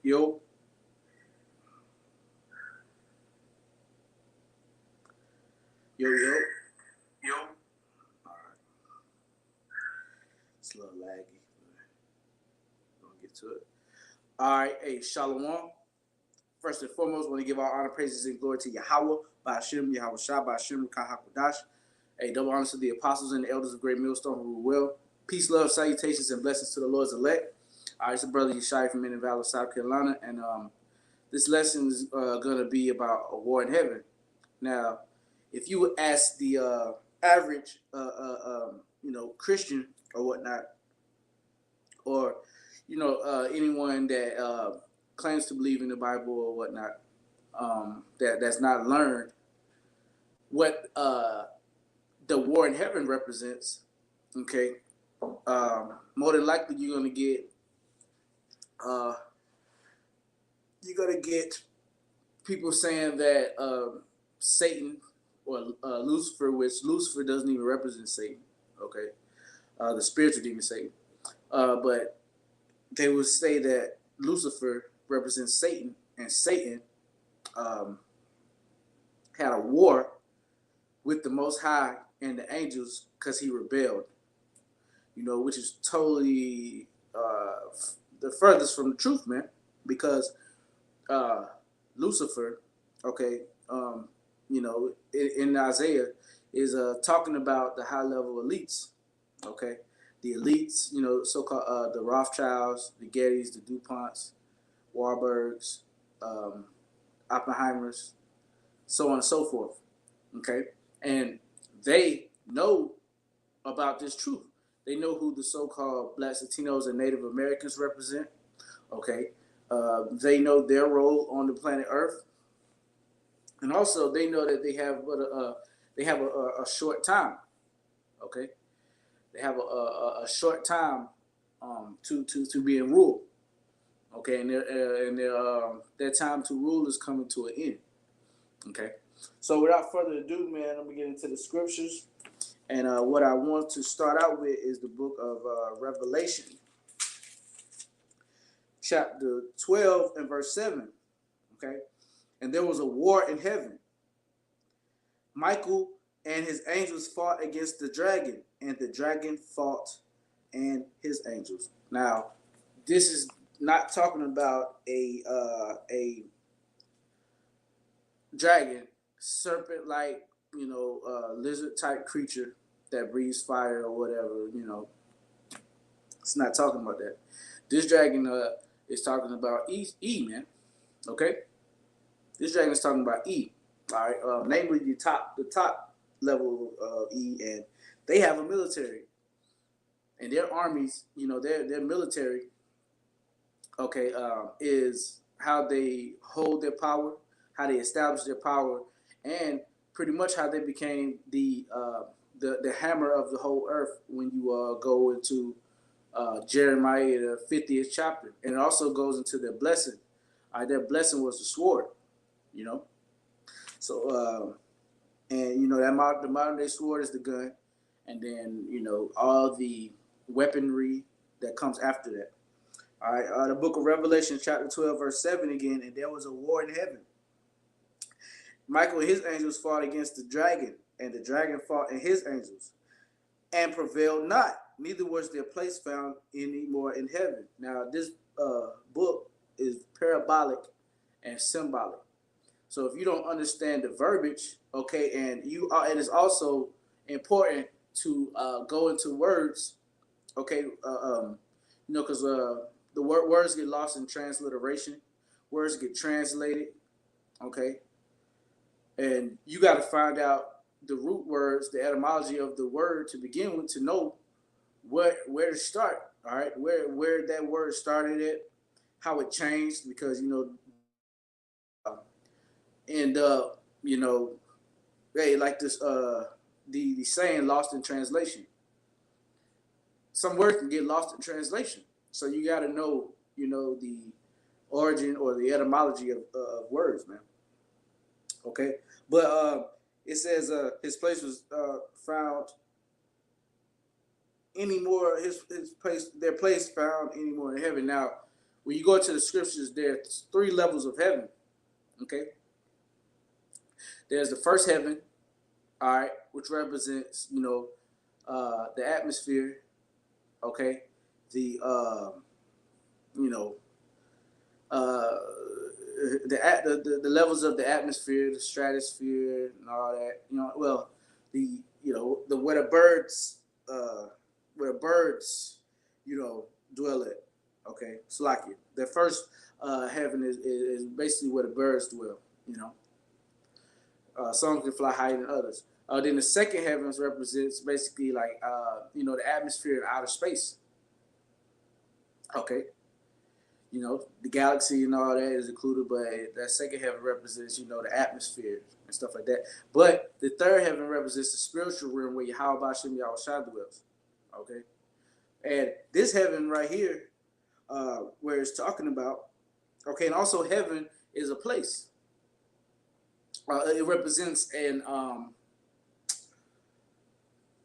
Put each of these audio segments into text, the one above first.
Yo, yo. Yo, All right, it's a little laggy. We're gonna get to it. All right, hey, Shalom. First and foremost, want to give our honor, praises, and glory to Yahweh, Ba'ashem, Yahweh Shah, Ba'ashem, Kahakodash. Hey, double honors to the apostles and the elders of Great Millstone who rule well. Peace, love, salutations, and blessings to the Lord's elect. All right, it's a brother Yeshai from Indian Valley, South Carolina, and this lesson is going to be about a war in heaven. Now, if you would ask the average, Christian or whatnot, or anyone that claims to believe in the Bible or whatnot, that's not learned what the war in heaven represents. Okay, more than likely uh, you're gonna get people saying that Satan or Lucifer, which Lucifer doesn't even represent Satan. Okay, the spiritual demon Satan, but they would say that Lucifer represents Satan, and Satan um, had a war with the Most High and the angels because he rebelled. Which is totally the furthest from the truth, man. Because uh, Lucifer, okay, in Isaiah is talking about the high level elites, okay, the elites, so-called the Rothschilds, the Gettys, the DuPonts, Warburgs, um, Oppenheimers, so on and so forth. Okay, and they know about this truth. They know who the so-called Blacks, Latinos, and Native Americans represent. Okay, they know their role on the planet Earth, and also they know that they have a short time. Okay, they have a short time to be in rule. Okay, and their time to rule is coming to an end. Okay, so without further ado, man, I'm gonna get into the scriptures, and what I want to start out with is the book of Revelation, chapter 12 and verse 7. Okay, and there was a war in heaven. Michael and his angels fought against the dragon, and the dragon fought and his angels. Now, this is not talking about a dragon, serpent like, lizard type creature that breathes fire or whatever. It's not talking about that. This dragon is talking about E, man. Okay, this dragon is talking about E. All right, namely the top level of E, and they have a military, and their armies, their military, okay, is how they hold their power, how they establish their power, and pretty much how they became the hammer of the whole earth when you go into Jeremiah the 50th chapter, and it also goes into their blessing. Their blessing was the sword, you know. So and that the modern day sword is the gun, and then all the weaponry that comes after that. All right, the book of Revelation, chapter 12, verse 7 again. And there was a war in heaven. Michael and his angels fought against the dragon, and the dragon fought and his angels, and prevailed not. Neither was their place found any more in heaven. Now, this book is parabolic and symbolic. So if you don't understand the verbiage, okay, and it is also important to go into words, okay, because the words get lost in transliteration, words get translated, okay, and you got to find out the root words, the etymology of the word to begin with, to know where to start. All right, where that word started at, how it changed, because end up hey, like this the saying lost in translation. Some words can get lost in translation, so you got to know the origin or the etymology of words, man. Okay, but it says his place was found any more his place their place found any more in heaven. Now, when you go to the scriptures, there's three levels of heaven. Okay, there's the first heaven, all right, which represents the atmosphere. Okay, the you know uh, the levels of the atmosphere, the stratosphere, and all that. Well, the the uh, where the birds dwell at. Okay, Slakia. The first heaven is basically where the birds dwell. You know, some can fly higher than others. Then the second heavens represents basically like the atmosphere and outer space. Okay, the galaxy and all that is included, but that second heaven represents the atmosphere and stuff like that. But the third heaven represents the spiritual realm where Yahweh Bashem Yahweh Shai dwells. Okay, and this heaven right here, where it's talking about, okay, and also heaven is a place. It represents an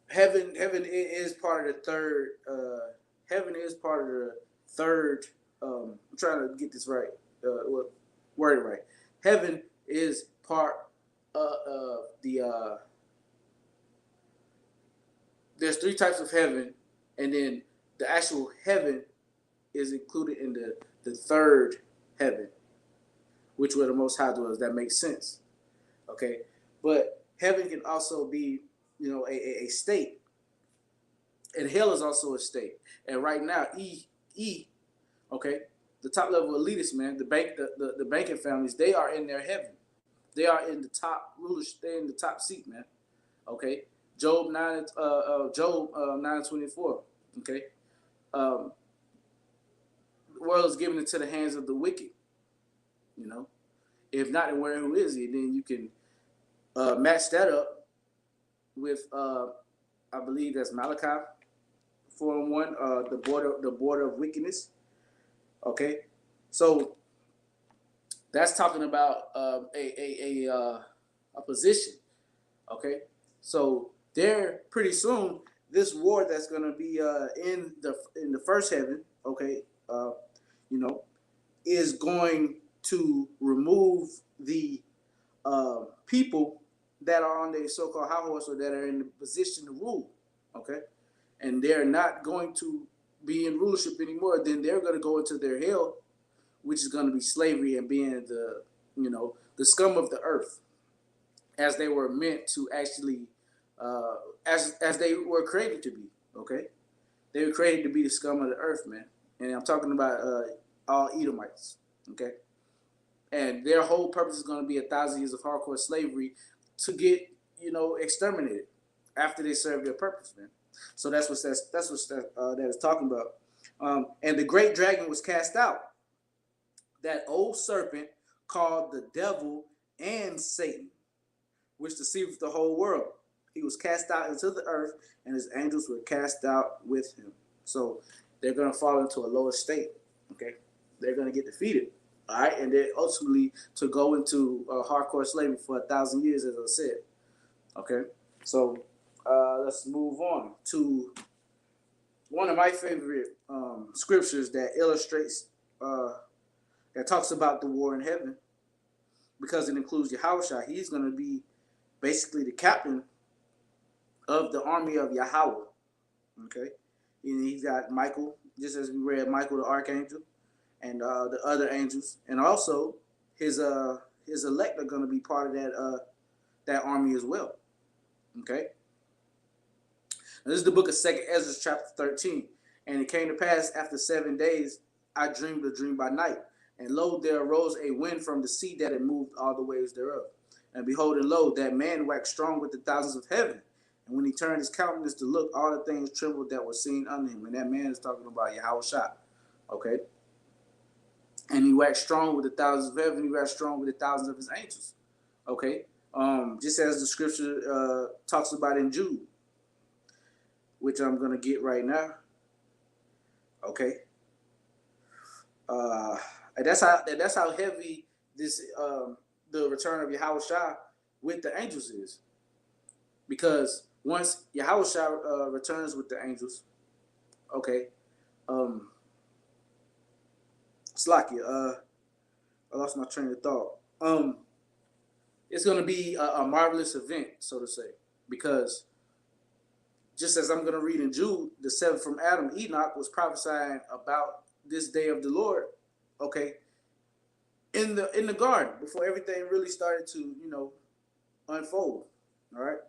heaven is part of the third. Heaven is part of the third. I'm trying to get this right. Word it right. Heaven is part of the. There's three types of heaven, and then the actual heaven is included in the third heaven, which where the Most High dwells. That makes sense. Okay, but heaven can also be a state, and hell is also a state. And right now, okay, the top level elitists, man, the banking families, they are in their heaven. They are in the top rulers. They're in the top seat, man. Okay, Job 9:24. Okay, the world is given into the hands of the wicked. If not, then who is he? Then you can match that up with I believe that's Malachi 4:1, the border of wickedness. Okay, so that's talking about a position. Okay, so there pretty soon this war that's going to be in the first heaven. Okay, is going to remove the people that are on the so-called high horse or that are in the position to rule. Okay, and they're not going to be in rulership anymore. Then they're going to go into their hell, which is going to be slavery and being the scum of the earth, as they were meant to actually, as they were created to be. Okay, they were created to be the scum of the earth, man. And I'm talking about all Edomites. Okay, and their whole purpose is going to be 1,000 years of hardcore slavery to get exterminated after they serve their purpose, man. So that's what that is talking about. And the great dragon was cast out, that old serpent called the devil and Satan, which deceiveth the whole world. He was cast out into the earth, and his angels were cast out with him. So they're going to fall into a lower state. Okay, they're going to get defeated. All right, and then ultimately to go into hardcore slavery for 1,000 years, as I said. Okay, so let's move on to one of my favorite scriptures that illustrates, that talks about the war in heaven, because it includes Yahushua. He's going to be basically the captain of the army of Yahweh. Okay, and he's got Michael, just as we read, Michael the archangel, and the other angels, and also his elect are going to be part of that army as well. Okay. Now, this is the book of 2nd Ezra, chapter 13. And it came to pass after 7 days, I dreamed a dream by night. And lo, there arose a wind from the sea that had moved all the waves thereof. And behold, and lo, that man waxed strong with the thousands of heaven. And when he turned his countenance to look, all the things trembled that were seen under him. And that man is talking about Yahushua. Okay. And he waxed strong with the thousands of heaven. He waxed strong with the thousands of his angels. Okay. Just as the scripture talks about in Jude, which I'm going to get right now. Okay. And that's how heavy this the return of Yahushua with the angels is. Because once Yahushua returns with the angels, okay, Slakia. I lost my train of thought. It's going to be a marvelous event, so to say, because just as I'm going to read in Jude, the seventh from Adam, Enoch was prophesying about this day of the Lord. Okay, in the garden before everything really started to unfold. All right.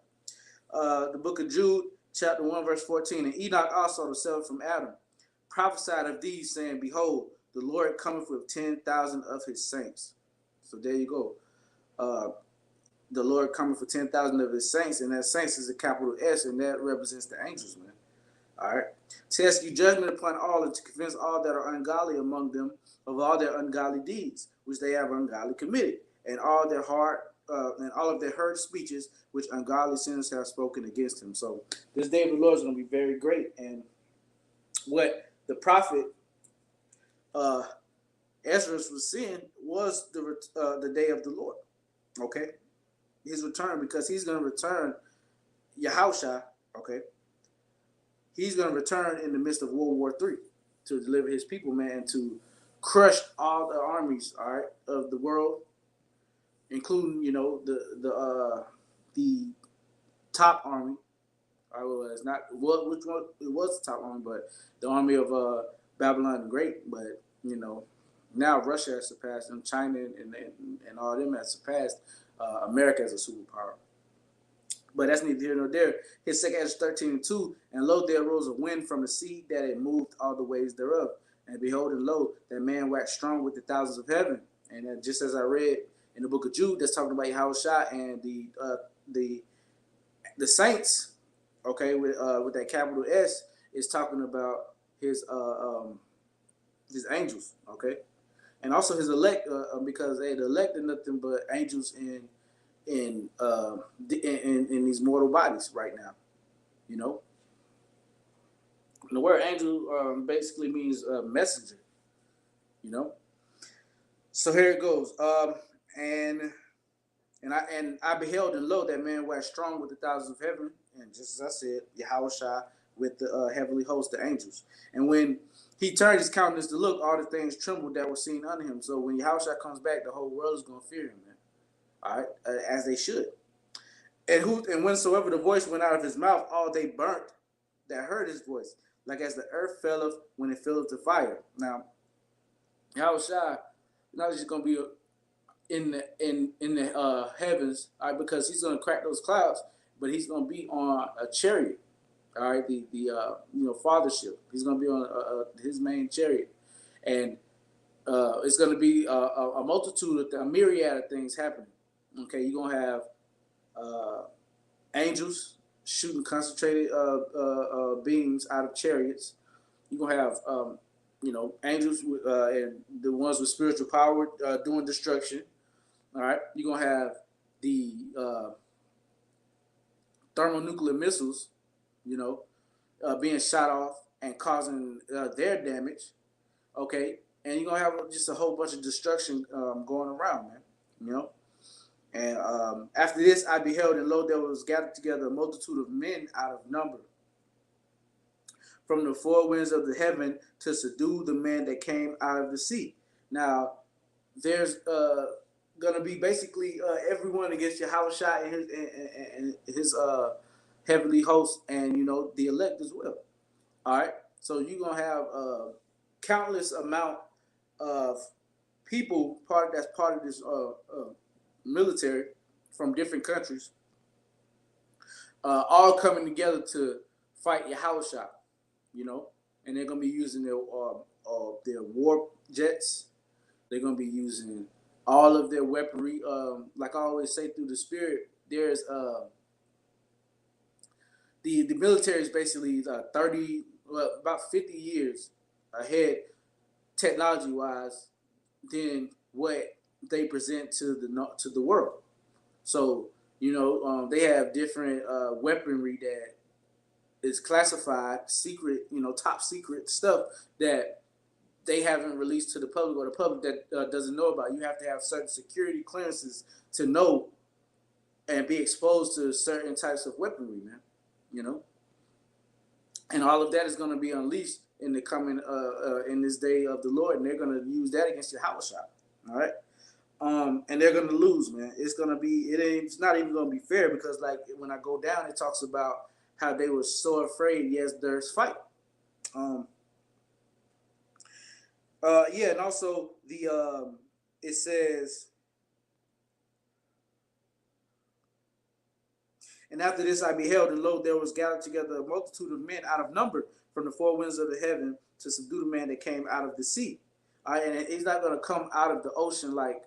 The book of Jude, chapter 1, verse 14. And Enoch also, the seventh from Adam, prophesied of these, saying, Behold, the Lord cometh with 10,000 of his saints. So there you go. The Lord cometh for 10,000 of his saints, and that saints is a capital S, and that represents the angels, man. All right. To execute judgment upon all, and to convince all that are ungodly among them of all their ungodly deeds, which they have ungodly committed, and all their and all of their hard speeches, which ungodly sinners have spoken against him. So this day of the Lord is going to be very great. And what the prophet Ezra was seeing was the day of the Lord. Okay, his return, because he's going to return Yahushua. Okay, he's going to return in the midst of World War III to deliver his people, man, and to crush all the armies, all right, of the world, including the top army. I was not which one it was the top army, but the army of Babylon the Great. But now Russia has surpassed them, China and all of them has surpassed America as a superpower. But that's neither here nor there. His second Ezra 13:2, and lo, there arose a wind from the sea that it moved all the ways thereof. And behold, and lo, that man waxed strong with the thousands of heaven. And just as I read in the book of Jude, that's talking about Yahushua and the saints. Okay, with that capital S, is talking about his angels. Okay, and also his elect, because the elect are nothing but angels in these mortal bodies right now. And the word angel basically means messenger. So here it goes. And I beheld, and lo, that man waxed strong with the thousands of heaven, and just as I said, Yahushua with the heavenly host, the angels. And when he turned his countenance to look, all the things trembled that were seen unto him. So when Yahushua comes back, the whole world is going to fear him, man. All right, as they should. And whensoever the voice went out of his mouth, all they burnt that heard his voice, like as the earth felleth when it filleth to fire. Now, Yahushua not just going to be in the heavens, all right, because he's going to crack those clouds, but he's going to be on a chariot, all right, the fathership. He's going to be on his main chariot, and it's going to be a multitude of a myriad of things happening. Okay, you're going to have angels shooting concentrated beams out of chariots. You're going to have angels and the ones with spiritual power doing destruction. All right, you're gonna have the thermonuclear missiles, being shot off and causing their damage. Okay, and you're gonna have just a whole bunch of destruction going around, man. And after this, I beheld, and lo, there was gathered together a multitude of men out of number, from the four winds of the heaven, to subdue the man that came out of the sea. Now, there's gonna be basically everyone against Yahushua and his heavenly host, and the elect as well. All right, so you're gonna have countless amount of people that's part of this military from different countries, all coming together to fight Yahushua. And they're gonna be using their war jets. They're gonna be using all of their weaponry. Like I always say, through the spirit, there's the military is basically about 50 years ahead, technology wise, than what they present to the world. So they have different weaponry that is classified, secret, top secret stuff that they haven't released to the public, or the public that doesn't know about. You have to have certain security clearances to know and be exposed to certain types of weaponry, man. And all of that is going to be unleashed in the coming in this day of the Lord, and they're gonna use that against your house shop. All right. And they're gonna lose, man. It's not even gonna be fair because like when I go down, it talks about how they were so afraid. Yes, there's fight. Um, yeah, and also it says, and after this I beheld, and lo, there was gathered together a multitude of men out of number from the four winds of the heaven to subdue the man that came out of the sea. All right, and he's not gonna come out of the ocean like,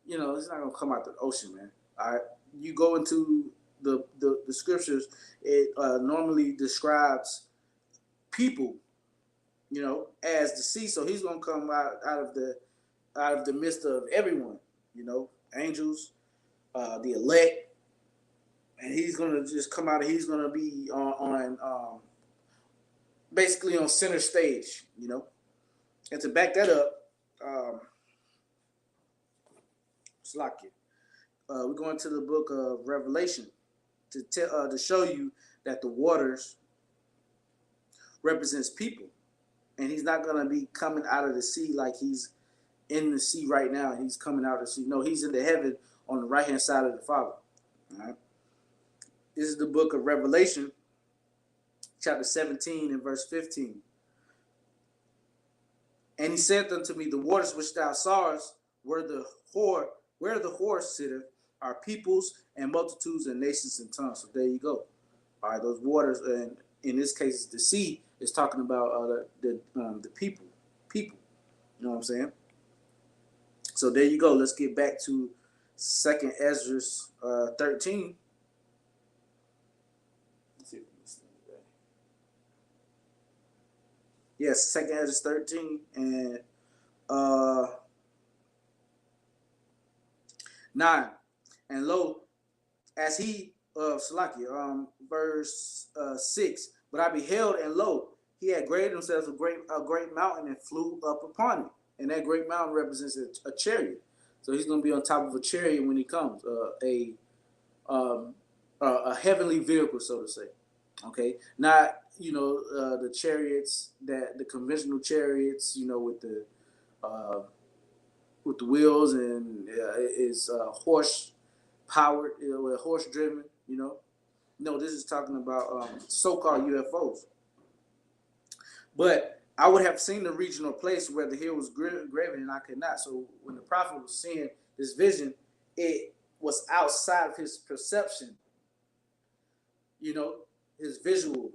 it's not gonna come out the ocean, man. All right, you go into the scriptures, it normally describes people, as the sea. So he's gonna come out of the midst of everyone, angels, the elect, and he's gonna just come out. And he's gonna be on basically on center stage, And to back that up, Slakia. We're going to the book of Revelation to show you that the waters represents people, and he's not going to be coming out of the sea like he's in the sea right now. He's coming out of the sea. No, he's in the heaven on the right hand side of the Father. All right. This is the book of Revelation, chapter 17 and verse 15. And he said unto me, the waters which thou sawest where the whore sitteth are peoples and multitudes and nations and tongues. So there you go. All right, those waters, and in this case, the sea is talking about the people. You know what I'm saying? So there you go. Let's get back to 2nd Ezra 13. Let's see if we can that. Yes, 2nd Ezra 13 and 9. And lo, as he of Salakia, verse 6. But I beheld, and lo, he had graded himself a great mountain and flew up upon it. And that great mountain represents a chariot. So he's going to be on top of a chariot when he comes, a heavenly vehicle, so to say. Okay, not the chariots the conventional chariots, with the wheels and is horse powered, horse driven. No, this is talking about so-called UFOs. But I would have seen the regional place where the hill was graven, and I could not. So when the prophet was seeing this vision, it was outside of his perception, his visual,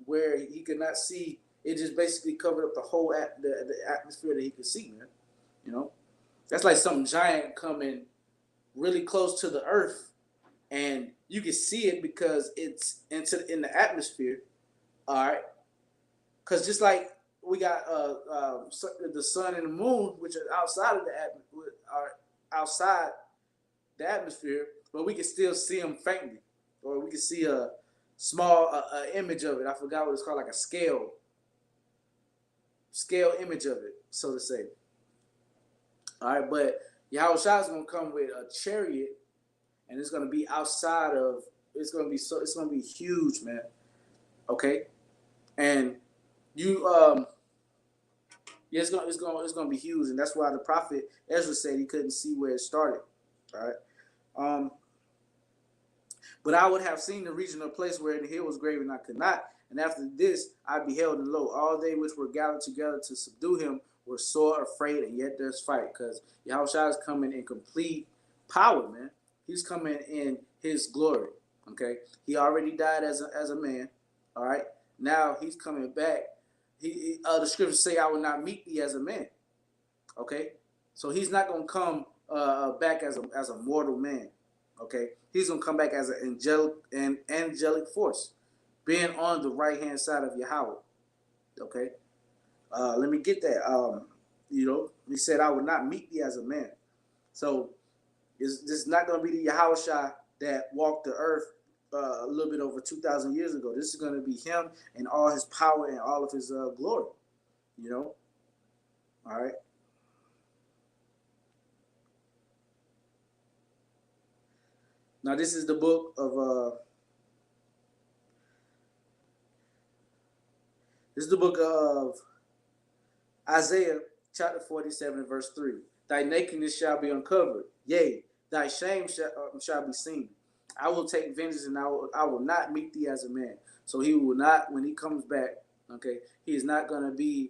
where he could not see. It just basically covered up the whole the atmosphere that he could see, man. That's like something giant coming really close to the earth, and you can see it because it's in the atmosphere. All right, because just like we got the sun and the moon, which are outside of the atmosphere, but we can still see them faintly, or we can see a small image of it. I forgot what it's called, like a scale image of it, so to say. All right, but Yahushua is going to come with a chariot, and it's going to be outside of. It's going to be huge, man. Okay, and it's going to be huge, and that's why the prophet Ezra said he couldn't see where it started. All right, but I would have seen the regional place where the hill was graven, I could not. And after this, I beheld, and lo, all they which were gathered together to subdue him were sore afraid, and yet there's fight, because Yahushua is coming in complete power, man. He's coming in his glory. Okay, he already died as a man. All right, now he's coming back. The scriptures say, "I will not meet thee as a man." Okay, so he's not gonna come back as a mortal man. Okay, he's gonna come back as an angelic force, being on the right hand side of Yahweh. Okay, let me get that. He said, "I will not meet thee as a man." So this is not gonna be the Yahushua that walked the earth a little bit over 2,000 years ago. This is gonna be him and all his power and all of his glory. All right. Now this is the book of This is the book of Isaiah, chapter 47, verse 3. Thy nakedness shall be uncovered, yea, thy shame shall be seen. I will take vengeance, and I will not meet thee as a man. So he will not, when he comes back, okay, he is not going to be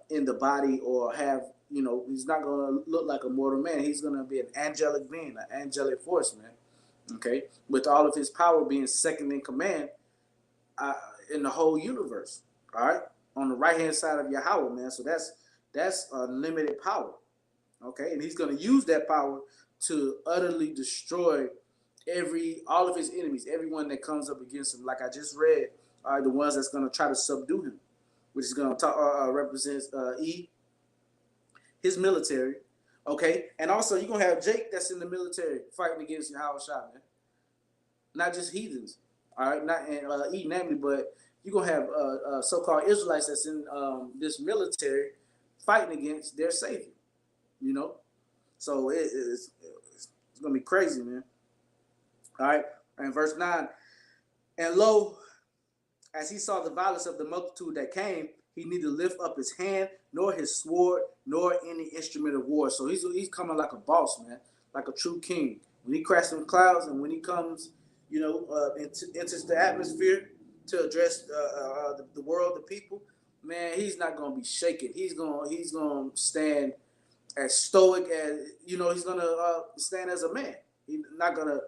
in the body or have, he's not going to look like a mortal man. He's going to be an angelic being, an angelic force, man, okay, with all of his power being second in command uh, in the whole universe, all right, on the right-hand side of Yahweh, man. So that's unlimited power, okay, and he's going to use that power to utterly destroy all of his enemies, everyone that comes up against him. Like I just read, are the ones that's going to try to subdue him, which is going to represent his military, okay, and also you're going to have Jake that's in the military fighting against Yahweh Shah, man. Not just heathens, all right, not namely, but you're going to have so-called Israelites that's in this military fighting against their Savior, So it's going to be crazy, man. All right, and verse 9, and lo, as he saw the violence of the multitude that came, he neither lift up his hand, nor his sword, nor any instrument of war. So he's coming like a boss, man, like a true king. When he cracks some clouds and when he comes, enters the atmosphere to address the world, the people, man, he's not going to be shaken. He's going to stand as stoic as, he's going to stand as a man. He's not going to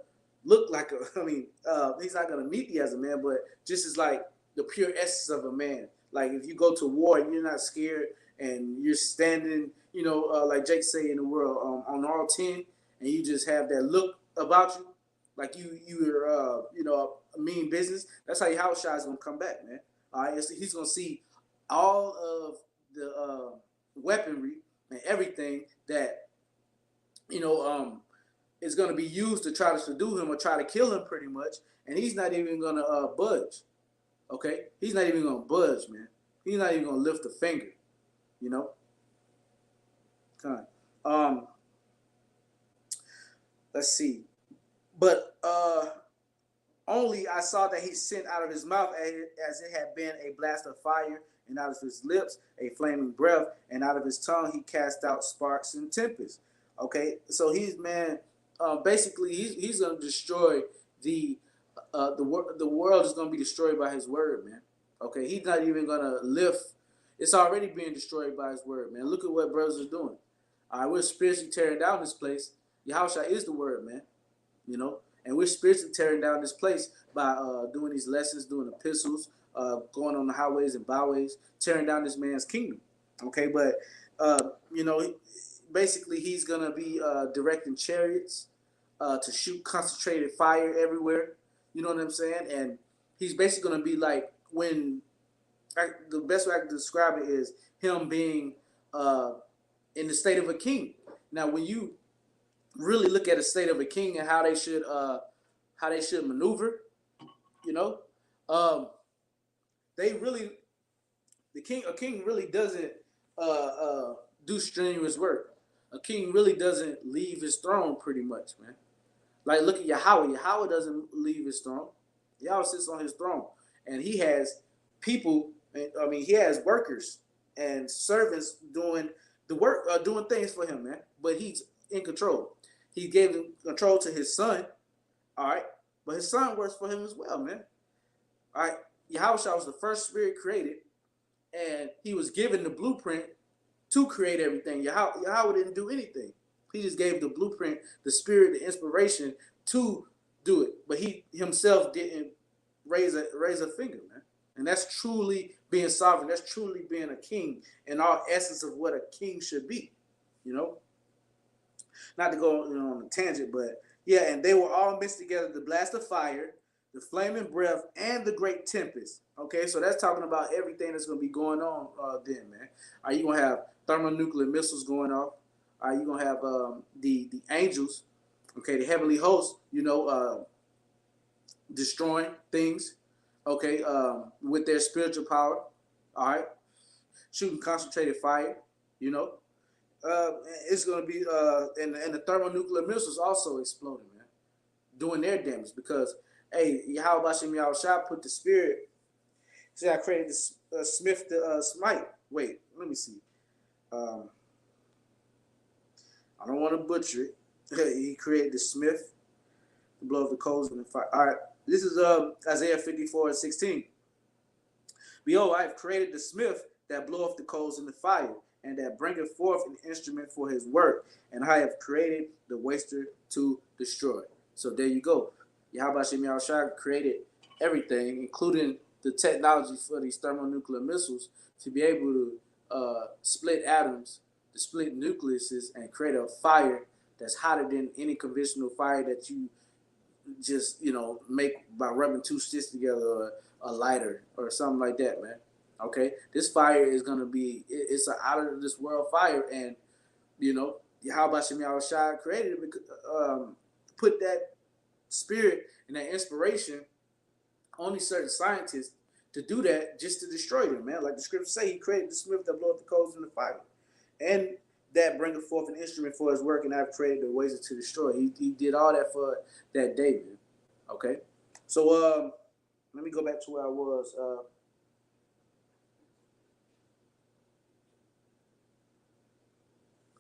look like he's not going to meet you as a man, but just as like the pure essence of a man. Like if you go to war and you're not scared and you're standing, like Jake say in the world, on all 10, and you just have that look about you, like you're a mean business. That's how your house shot is gonna come back, man. All right, he's gonna see all of the weaponry and everything that is going to be used to try to subdue him or try to kill him, pretty much, and he's not even going to budge. Okay, he's not even going to budge, man. He's not even going to lift a finger. Kind of. Let's see. But only I saw that he sent out of his mouth as it had been a blast of fire, and out of his lips a flaming breath, and out of his tongue he cast out sparks and tempests. Okay, so basically he's going to destroy the world is going to be destroyed by his word, man. Okay, he's not even going to lift. It's already being destroyed by his word, man. Look at what brothers are doing. All right, we're spiritually tearing down this place. Yahushua is the word, man. And we're spiritually tearing down this place by doing these lessons, doing epistles, going on the highways and byways, tearing down this man's kingdom. Okay, but basically he's gonna be directing chariots to shoot concentrated fire everywhere. You know what I'm saying? And he's basically gonna be like the best way I can describe it is him being in the state of a king. Now, when you really look at the state of a king and how they should maneuver, a king really doesn't do strenuous work. A king really doesn't leave his throne, pretty much, man. Like, look at Yahweh. Yahweh doesn't leave his throne. Yahweh sits on his throne, and he has people. He has workers and servants doing the work, doing things for him, man. But he's in control. He gave control to his son, all right. But his son works for him as well, man. All right. Yahweh was the first spirit created, and he was given the blueprint to create everything. Yahweh didn't do anything. He just gave the blueprint, the spirit, the inspiration to do it. But he himself didn't raise a finger, man. And that's truly being sovereign. That's truly being a king in all essence of what a king should be, Not to go on a tangent, but yeah, and they were all mixed together, the blast of fire, the flaming breath, and the great tempest. Okay, so that's talking about everything that's going to be going on then, man. Are you going to have thermonuclear missiles going off? Are you going to have the angels, okay, the heavenly hosts, destroying things, okay, with their spiritual power, all right, shooting concentrated fire, it's going to be, and the thermonuclear missiles also exploding, man, doing their damage because, hey, Yahweh Bashem Yahweh Shah put the spirit See, I created this Smith the Smite. Wait, let me see. Um, I don't want to butcher it. He created the Smith to blow up the coals in the fire. All right, this is Isaiah 54:16. Behold, I have created the smith that bloweth the coals in the fire, and that bringeth forth an instrument for his work, and I have created the waster to destroy. So there you go. Yahweh Shem Yahushua created everything, including the technology for these thermonuclear missiles, to be able to split atoms, to split nucleuses, and create a fire that's hotter than any conventional fire that you just make by rubbing two sticks together, or a lighter or something like that, man. Okay, this fire is gonna be it's an out of this world fire, and Yahweh Shem Yahushua created it, put that spirit and that inspiration on these certain scientists to do that, just to destroy them, man. Like the scriptures say, he created the smith that blow up the coals in the fire, and that bringeth forth an instrument for his work, and I've created the ways to destroy. He did all that for that David. Okay, so let me go back to where I was.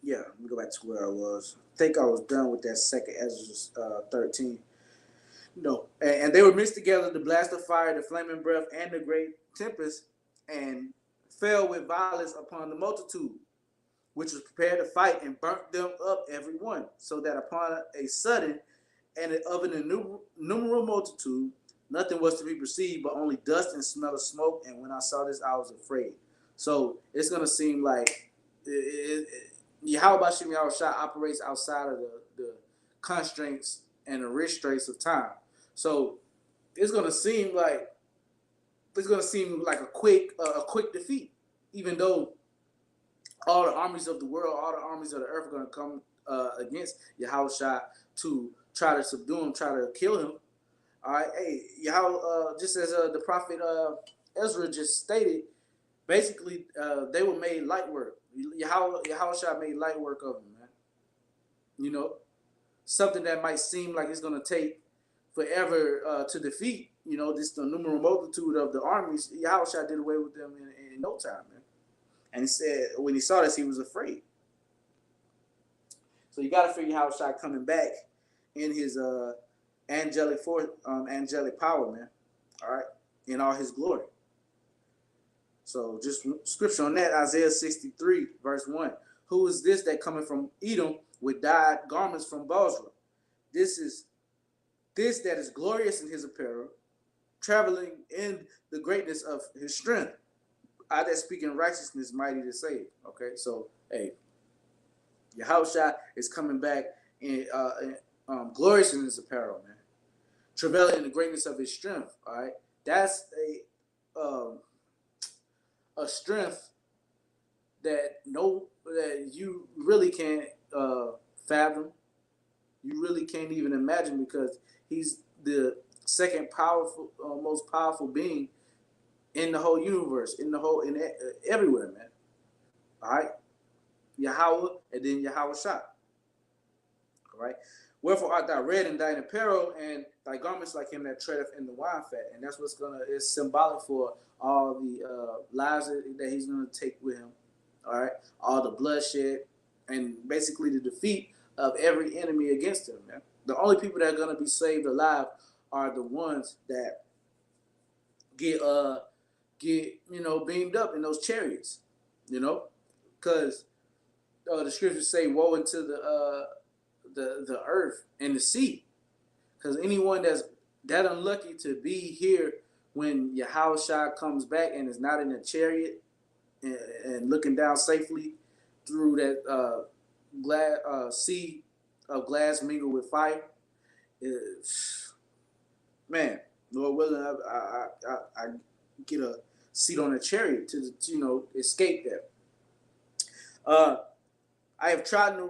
Yeah, let me go back to where I was. I think I was done with that second Ezra 13. No, and they were mixed together, the blast of fire, the flaming breath, and the great tempest, and fell with violence upon the multitude, which was prepared to fight, and burnt them up every one, so that upon a sudden and of an innumerable multitude, nothing was to be perceived but only dust and smell of smoke. And when I saw this, I was afraid. So it's going to seem like Yahweh Shem Yahushua operates outside of the constraints and the restraints of time. So it's going to seem like a quick defeat, even though all the armies of the world, all the armies of the earth are going to come against Yahushua to try to subdue him, try to kill him. All right, hey, just as the prophet Ezra just stated, basically they were made light work. Yahushua made light work of them, man. Something that might seem like it's going to take forever to defeat. The numerous multitude of the armies. Yahushua did away with them in no time, man. And he said when he saw this, he was afraid. So you got to figure Yahushua coming back in his angelic power, man. All right, in all his glory. So just scripture on that, Isaiah 63, verse 1. Who is this that cometh from Edom with dyed garments from Bozrah? This that is glorious in his apparel, traveling in the greatness of his strength. I that speak in righteousness, mighty to save. Okay, so hey, Yahushua is coming back in glorious in his apparel, man. Traveling in the greatness of his strength. All right, that's a strength that you really can't fathom. You really can't even imagine, because he's the second most powerful being in the whole universe, everywhere, man. All right, Yahweh, and then Yahushua. All right. Wherefore art thou red in thine apparel, and thy garments like him that treadeth in the wine fat. And that's it's symbolic for all the lives that he's gonna take with him. All right, all the bloodshed, and basically the defeat of every enemy against him, man. The only people that are gonna be saved alive are the ones that get beamed up in those chariots, because the scriptures say, "Woe unto the earth and the sea," because anyone that's that unlucky to be here when Yahushua comes back and is not in a chariot and looking down safely through that sea of glass mingled with fire, man, Lord willing, I get a seat on a chariot to escape that. I have trodden the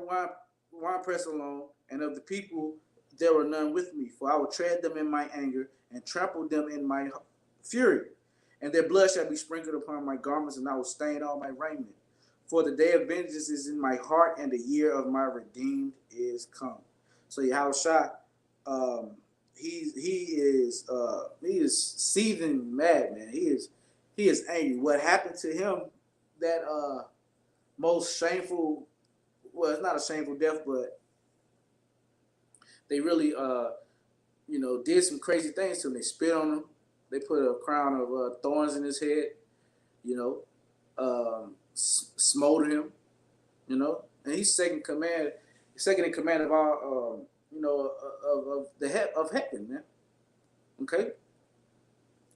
winepress alone, and of the people there were none with me. For I will tread them in my anger, and trample them in my fury. And their blood shall be sprinkled upon my garments, and I will stain all my raiment. For the day of vengeance is in my heart, and the year of my redeemed is come. So Yahushua, he is seething mad, man. He is He is angry. What happened to him, that most shameful, well, it's not a shameful death, but they really did some crazy things to him. They spit on him. They put a crown of thorns in his head, you know, smolder him, and he's second in command of our, of heaven, man. Okay,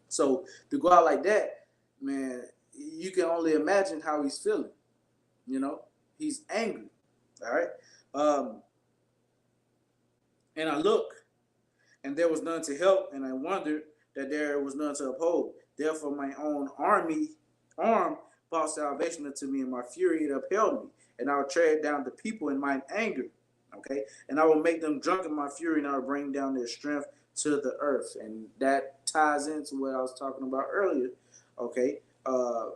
so to go out like that, man, you can only imagine how he's feeling. He's angry. All right, and I look, and there was none to help, and I wondered that there was none to uphold. Therefore, my own arm brought salvation unto me, and my fury it upheld me. And I will tread down the people in mine anger. Okay, and I will make them drunk in my fury, and I will bring down their strength to the earth. And that ties into what I was talking about earlier. Okay, them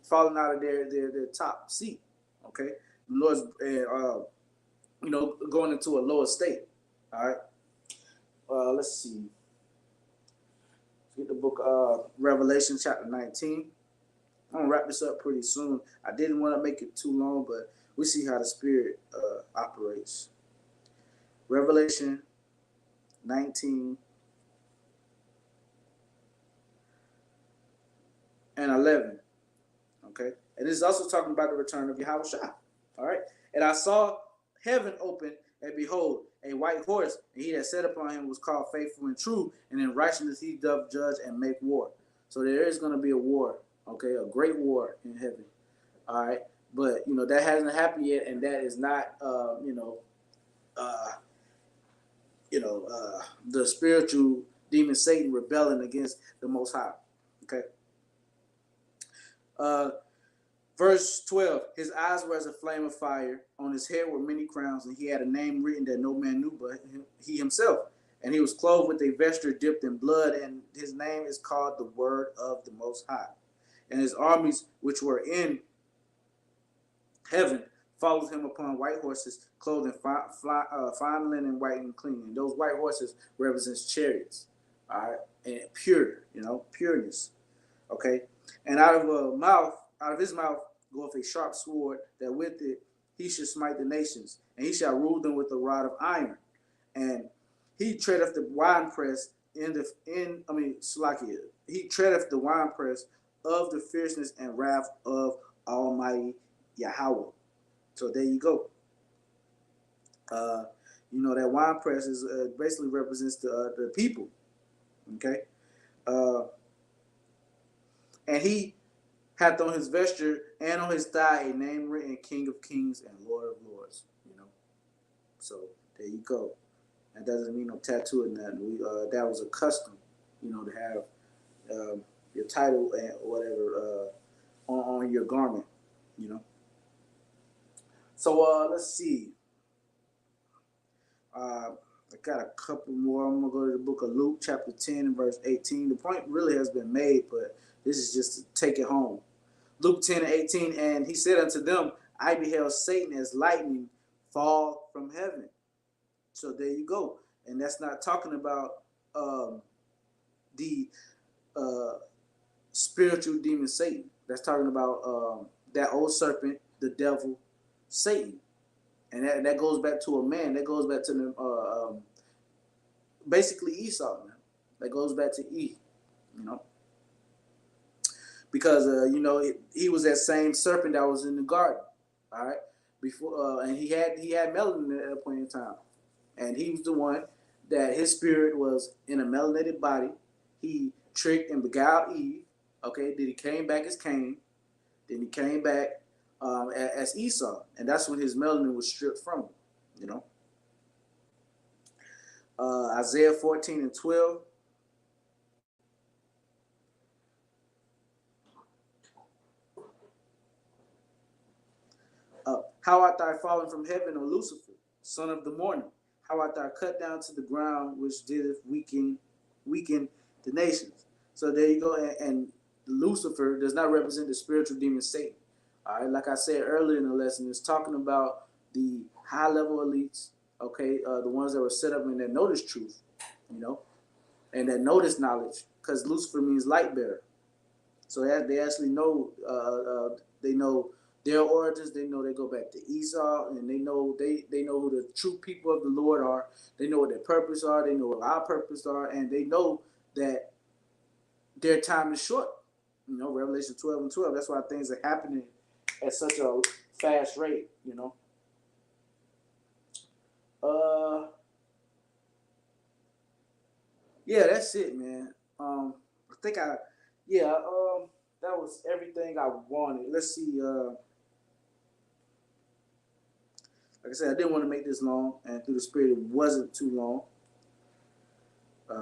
falling out of their top seat. Okay, the Lord's going into a lower state. All right. Let's see. Let's get the book Revelation chapter 19. I'm gonna wrap this up pretty soon. I didn't want to make it too long, but we see how the Spirit operates. Revelation 19 and 11. Okay, and this is also talking about the return of Yahushua. All right, and I saw heaven open, and behold, a white horse, and he that sat upon him was called Faithful and True, and in righteousness he doth judge and make war. So there is going to be a war, okay, a great war in heaven. All right, but that hasn't happened yet, and that is not, the spiritual demon Satan rebelling against the Most High. Okay. Verse 12, his eyes were as a flame of fire. On his head were many crowns, and he had a name written that no man knew but he himself. And he was clothed with a vesture dipped in blood, and his name is called the Word of the Most High. And his armies, which were in heaven, followed him upon white horses, clothed in fine linen, white and clean. And those white horses represents chariots, all right, and pure, pureness. Okay, and out of his mouth goeth a sharp sword, that with it he should smite the nations, and he shall rule them with a rod of iron. And he treadeth the winepress he treadeth the winepress of the fierceness and wrath of Almighty Yahweh. So there you go. That winepress is basically represents the people. Okay, and he hath on his vesture and on his thigh a name written, King of Kings and Lord of Lords. So there you go. That doesn't mean no tattoo or nothing. That was a custom, to have your title and whatever on your garment. So let's see. I got a couple more. I'm gonna go to the book of Luke, chapter 10, and verse 18. The point really has been made, but this is just to take it home. Luke 10 and 18, and he said unto them, I beheld Satan as lightning fall from heaven. So there you go. And that's not talking about the spiritual demon Satan. That's talking about that old serpent, the devil, Satan. And that goes back to a man. That goes back to the basically Esau, man. That goes back to Eve, because he was that same serpent that was in the garden, all right, before, and he had melanin at that point in time, and he was the one that his spirit was in a melanated body. He tricked and beguiled Eve. Okay, then he came back as Cain. Then he came back as Esau, and that's when his melanin was stripped from him. Isaiah 14 and 12. How art thou fallen from heaven, O Lucifer, son of the morning? How art thou cut down to the ground, which dideth weaken the nations? So there you go. And Lucifer does not represent the spiritual demon Satan. All right, like I said earlier in the lesson, it's talking about the high level elites. Okay, the ones that were set up and that know this truth. and that know this knowledge, because Lucifer means light bearer. So they actually know. They know their origins. They know they go back to Esau, and they know who the true people of the Lord are. They know what their purpose are. They know what our purpose are, and they know that their time is short. You know, Revelation 12:12. That's why things are happening at such a fast rate. You know. Yeah, that's it, man. I think yeah, that was everything I wanted. Let's see. Like I said, I didn't want to make this long, and through the spirit, it wasn't too long.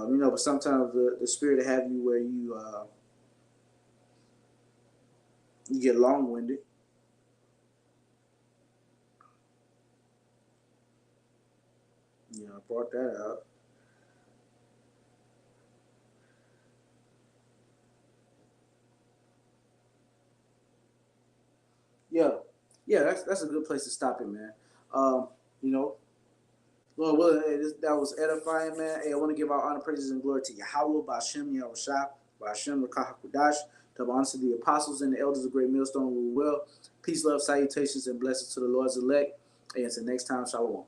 You know, but sometimes the spirit will have you where you get long winded. You know, I brought that out. Yeah, yeah, that's a good place to stop it, man. You know, Lord willing, hey, that was edifying, man. Hey, I want to give our honor, praises, and glory to Yahweh, Bashem, Yahushua, Bashem, Rakah Hakudash, to honor to the apostles and the elders of Great Millstone rule well. Peace, love, salutations, and blessings to the Lord's elect. And until next time, Shalom.